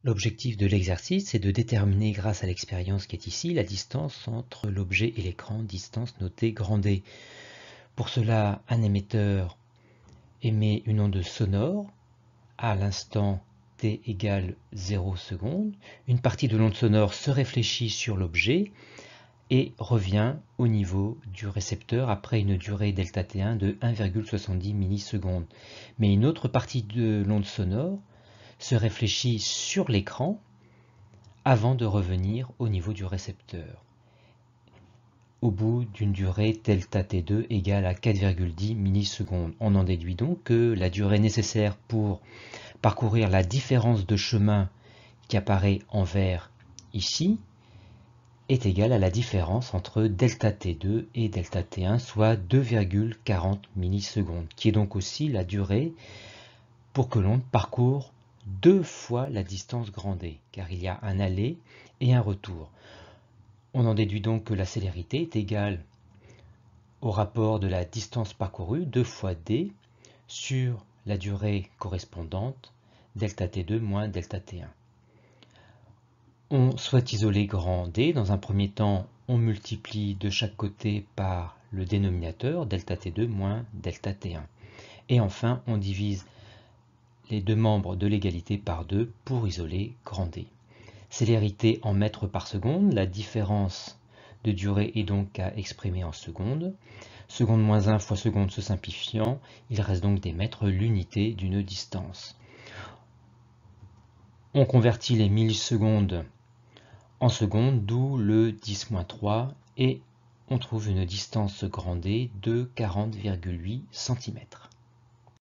L'objectif de l'exercice est de déterminer, grâce à l'expérience qui est ici, la distance entre l'objet et l'écran, distance notée grand D. Pour cela, un émetteur émet une onde sonore à l'instant t égale 0 secondes. Une partie de l'onde sonore se réfléchit sur l'objet et revient au niveau du récepteur après une durée delta T1 de 1,70 millisecondes. Mais une autre partie de l'onde sonore se réfléchit sur l'écran avant de revenir au niveau du récepteur, au bout d'une durée delta T2 égale à 4,10 millisecondes. On en déduit donc que la durée nécessaire pour parcourir la différence de chemin qui apparaît en vert ici est égale à la différence entre delta T2 et delta T1, soit 2,40 millisecondes, qui est donc aussi la durée pour que l'onde parcourt 2 fois la distance grand D, car il y a un aller et un retour. On en déduit donc que la célérité est égale au rapport de la distance parcourue, 2 fois D, sur la durée correspondante, delta T2 moins delta T1. On souhaite isoler grand D. Dans un premier temps, on multiplie de chaque côté par le dénominateur, delta T2 moins delta T1. Et enfin, on divise les deux membres de l'égalité par 2 pour isoler grand D. Célérité en mètres par seconde, la différence de durée est donc à exprimer en secondes. Seconde moins 1 fois seconde se simplifiant, il reste donc des mètres l'unité d'une distance. On convertit les millisecondes en secondes, d'où le 10-3, et on trouve une distance grand D de 40,8 cm.